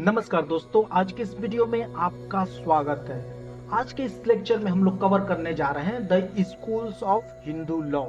नमस्कार दोस्तों, आज के इस वीडियो में आपका स्वागत है। आज के इस लेक्चर में हम लोग कवर करने जा रहे हैं the schools of Hindu law.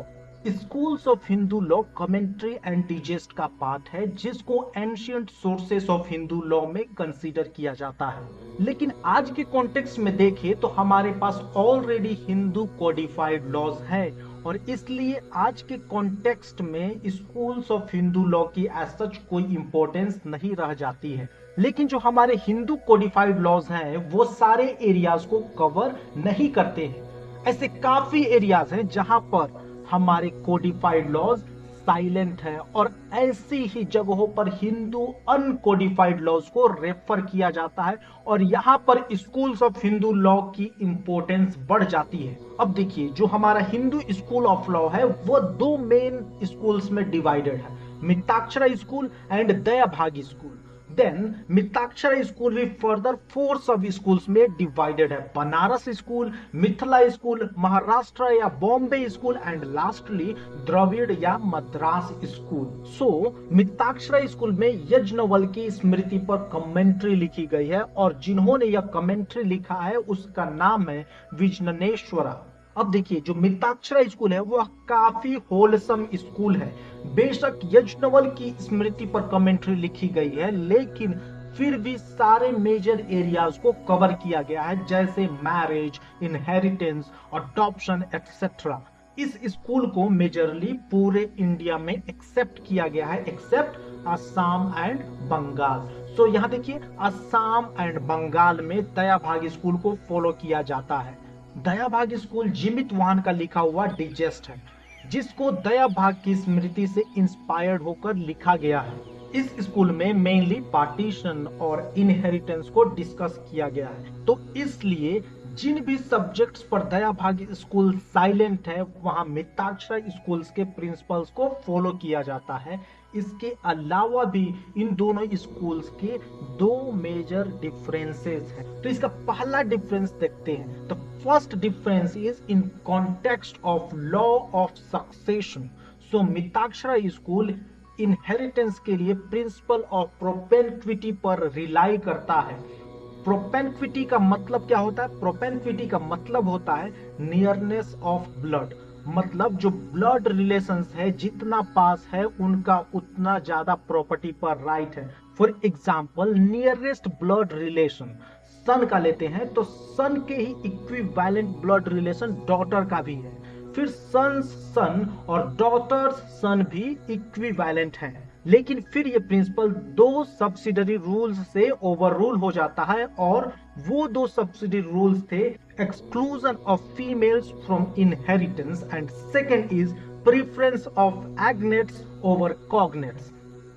Schools of Hindu law commentary and digest का पार्ट है, जिसको ancient sources of Hindu law में कंसीडर किया जाता है। लेकिन आज के कॉन्टेक्स्ट में देखें तो हमारे पास ऑलरेडी हिंदू कोडिफाइड लॉज है और इसलिए आज के कॉन्टेक्स्ट में स्कूल्स ऑफ हिंदू लॉ की एज सच कोई इंपॉर्टेंस नहीं रह जाती है। लेकिन जो हमारे हिंदू कोडिफाइड लॉज हैं वो सारे एरियाज को कवर नहीं करते हैं। ऐसे काफी एरियाज हैं जहां पर हमारे कोडिफाइड लॉज साइलेंट है और ऐसी ही जगहों पर हिंदू अनकोडिफाइड लॉज को रेफर किया जाता है और यहाँ पर स्कूल्स ऑफ हिंदू लॉ की इंपॉर्टेंस बढ़ जाती है। अब देखिए, जो हमारा हिंदू स्कूल ऑफ लॉ है वो दो मेन स्कूल्स में डिवाइडेड है, Mitakshara school and Dayabhaga school. Then Mitakshara school भी फर्दर 4 सब स्कूल्स में डिवाइडेड है, बनारस स्कूल, मिथिला स्कूल, महाराष्ट्र या Bombay school and lastly Dravida या Madras school. So Mitakshara school में यज्ञवल्क्य की स्मृति पर कमेंट्री लिखी गई है और जिन्होंने यह कमेंट्री लिखा है उसका नाम है विजननेश्वरा। अब देखिए, जो मिताक्षरा स्कूल है वह काफी होलसम स्कूल है। बेशक यज्ञवल्क्य की स्मृति पर कमेंट्री लिखी गई है, लेकिन फिर भी सारे मेजर एरियाज को कवर किया गया है, जैसे मैरिज, इनहेरिटेंस, अडॉप्शन एक्सेट्रा। इस स्कूल को मेजरली पूरे इंडिया में एक्सेप्ट किया गया है, एक्सेप्ट असम एंड बंगाल। सो यहाँ देखिए, असम एंड बंगाल में दयाभागी स्कूल को फॉलो किया जाता है। दयाभागी स्कूल जिमित वाहन का लिखा हुआ डिजेस्ट है, जिसको दयाभाग की स्मृति से इंस्पायर्ड होकर लिखा गया है। इस स्कूल में मेनली पार्टीशन और इनहेरिटेंस को डिस्कस किया गया है, तो इसलिए जिन भी सब्जेक्ट्स पर दयाभागी स्कूल साइलेंट है वहां मिताक्षरा स्कूल्स के प्रिंसिपल्स को फॉलो किया जाता है। इसके अलावा भी इन दोनों स्कूल्स के दो मेजर डिफरेंसेस हैं। तो इसका पहला डिफरेंस देखते हैं। The first difference is in context of law of succession. So Mitakshara school inheritance के लिए प्रिंसिपल ऑफ प्रोपेंक्विटी पर रिलाई करता है। प्रोपेंक्विटी का मतलब क्या होता है? प्रोपेंक्विटी का मतलब होता है नियरनेस ऑफ ब्लड, मतलब जो ब्लड रिलेशंस है जितना पास है उनका उतना ज्यादा प्रॉपर्टी पर राइट है। For example, nearest blood relation son का लेते हैं तो सन के ही इक्विवेलेंट ब्लड रिलेशन डॉटर का भी है। फिर सन्स सन और डॉटर्स सन भी इक्विवेलेंट हैं। लेकिन फिर ये प्रिंसिपल दो सब्सिडरी रूल्स से ओवररूल हो जाता है और वो दो सब्सिडरी रूल्स थे exclusion of females from inheritance and second is preference of agnates over cognates.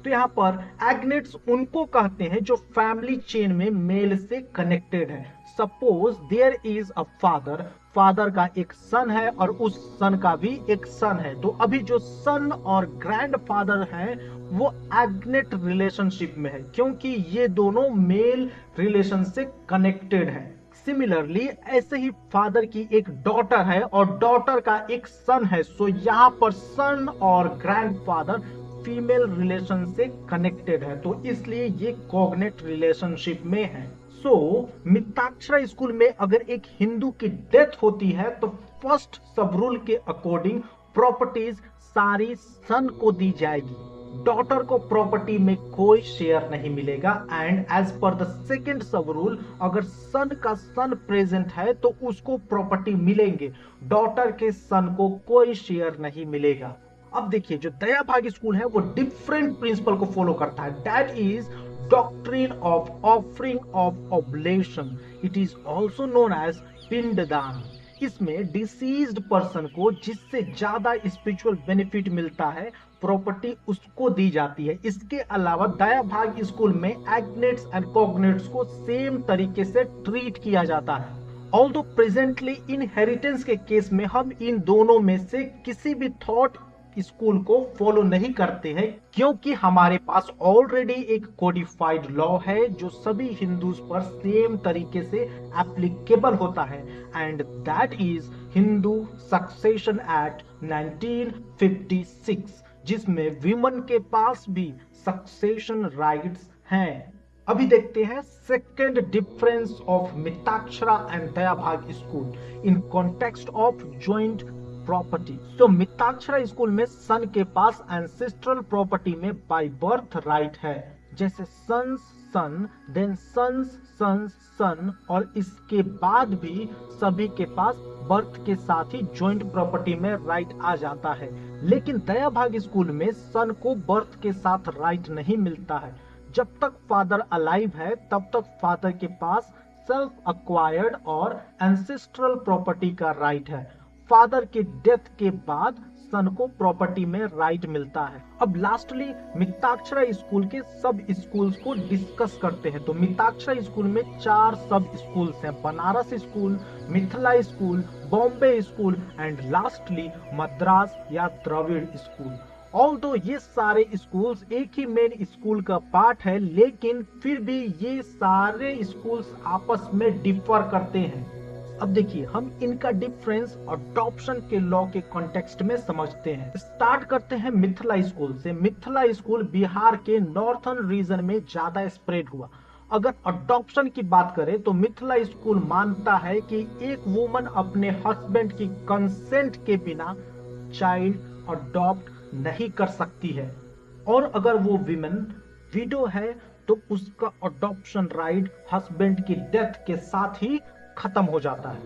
तो यहाँ पर एग्नेट्स उनको कहते हैं जो फैमिली चेन में मेल से कनेक्टेड है। Suppose there is a father का एक सन है और उस सन का भी एक सन है, तो अभी जो सन और ग्रैंडफादर है वो एग्नेट रिलेशनशिप में है, क्योंकि ये दोनों मेल रिलेशन से कनेक्टेड है। सिमिलरली ऐसे ही फादर की एक डॉटर है और डॉटर का एक सन है, सो यहाँ पर सन और ग्रैंडफादर फीमेल रिलेशन से कनेक्टेड है, तो इसलिए ये कॉग्नेट रिलेशनशिप में है। सो मिताक्षरा स्कूल में अगर एक हिंदू की डेथ होती है तो फर्स्ट सब रूल के अकॉर्डिंग प्रॉपर्टीज सारी सन को दी जाएगी, डॉटर को प्रॉपर्टी में कोई शेयर नहीं मिलेगा। And as per the second sub rule, अगर सन का सन प्रेजेंट है तो उसको प्रॉपर्टी मिलेंगे, डॉटर के सन को कोई शेयर नहीं मिलेगा। अब देखिए, जो दयाभागी स्कूल है वो डिफरेंट प्रिंसिपल को फॉलो करता है, that is doctrine of offering of oblation. It is also known as pind daan. इसमें डिसीज्ड पर्सन को जिससे ज्यादा स्पिरिचुअल बेनिफिट मिलता है प्रॉपर्टी उसको दी जाती है। इसके अलावा दयाभागी स्कूल में एग्नेट्स एंड कॉग्नेट्स को सेम तरीके से ट्रीट किया जाता है। ऑल्दो प्रेजेंटली इनहेरिटेंस के केस में हम इन दोनों में से किसी भी थॉट स्कूल को फॉलो नहीं करते हैं, क्योंकि हमारे पास ऑलरेडी एक कोडिफाइड लॉ है जो सभी हिंदूज पर सेम तरीके से एप्लीकेबल होता है, and that is Hindu succession act 1956, जिसमें विमेन के पास भी सक्सेशन राइट्स हैं। अभी देखते हैं second difference of Mitakshara and Dayabhaga school in context of joint property. तो मिताक्षरा स्कूल में सन के पास एंसेस्ट्रल प्रॉपर्टी में बाय बर्थ राइट है, जैसे son's son, then son's son's son, और इसके बाद भी सभी के पास बर्थ के साथ ही ज्वाइंट प्रॉपर्टी में राइट आ जाता है। लेकिन दयाभाग स्कूल में सन को बर्थ के साथ राइट नहीं मिलता है। जब तक फादर अलाइव है तब तक फादर के पास सेल्फ अक्वायर्ड और एंसेस्ट्रल प्रॉपर्टी का राइट है। फादर के डेथ के बाद सन को प्रॉपर्टी में राइट मिलता है। अब लास्टली मिताक्षरा स्कूल के सब स्कूल्स को डिस्कस करते हैं। तो मिताक्षरा स्कूल में 4 सब स्कूल्स हैं, Banaras school, Mithila school, Bombay school and lastly Madras या द्रविड़ स्कूल। ऑल्दो ये सारे स्कूल्स एक ही मेन स्कूल का पार्ट है, लेकिन फिर भी ये सारे स्कूल्स आपस में डिफर करते हैं। अब देखिए हम इनका डिफरेंस अडॉप्शन के लॉ के कॉन्टेक्स्ट में समझते हैं। स्टार्ट करते हैं मिथिला स्कूल से। मिथिला स्कूल बिहार के नॉर्थर्न रीजन में ज्यादा स्प्रेड हुआ। अगर अडॉप्शन की बात करें तो मिथिला स्कूल मानता है कि एक वुमन अपने हस्बैंड की कंसेंट के बिना चाइल्ड अडॉप्ट नहीं कर सकती है, और अगर वो विमेन विडो है तो उसका अडॉप्शन राइट हस्बैंड की डेथ के साथ ही खत्म हो जाता है।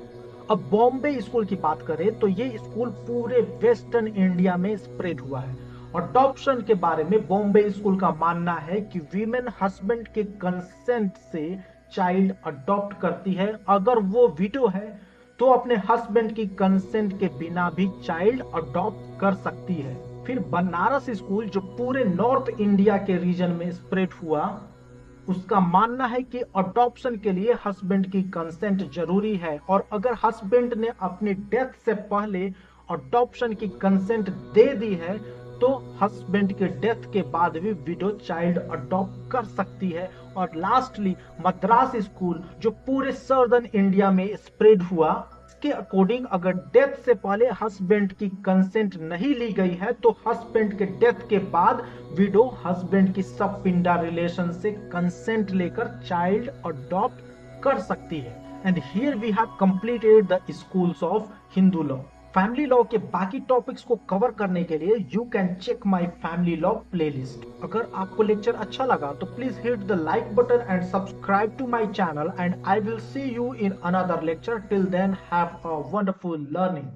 अब बॉम्बे स्कूल की बात करें तो ये स्कूल पूरे वेस्टर्न इंडिया में स्प्रेड हुआ है। अडॉप्शन के बारे में बॉम्बे स्कूल का मानना है कि वीमेन हस्बैंड के कंसेंट से चाइल्ड अडॉप्ट करती है। अगर वो विडो है तो अपने हस्बैंड की कंसेंट के बिना भी चाइल्ड अडॉप्ट कर सकती है। फिर बनारस स्कूल जो पूरे नॉर्थ इंडिया के रीजन में स्प्रेड हुआ, उसका मानना है कि अडॉप्शन के लिए हस्बैंड की कंसेंट जरूरी है, और अगर हस्बैंड ने अपनी डेथ से पहले अडॉप्शन की कंसेंट दे दी है तो हस्बैंड के डेथ के बाद भी विडो चाइल्ड अडॉप्ट कर सकती है। और लास्टली मद्रास स्कूल जो पूरे सदर्न इंडिया में स्प्रेड हुआ, के अकॉर्डिंग अगर डेथ से पहले हस्बैंड की कंसेंट नहीं ली गई है तो हस्बैंड के डेथ के बाद विडो हस्बैंड की सब पिंडा रिलेशन से कंसेंट लेकर चाइल्ड अडॉप्ट कर सकती है। And here we have completed the schools of Hindu law. Family law के बाकी टॉपिक्स को कवर करने के लिए you can check my family law playlist. अगर आपको लेक्चर अच्छा लगा तो please hit the like button and subscribe to my channel, and I will see you in another lecture. Till then, have a wonderful learning.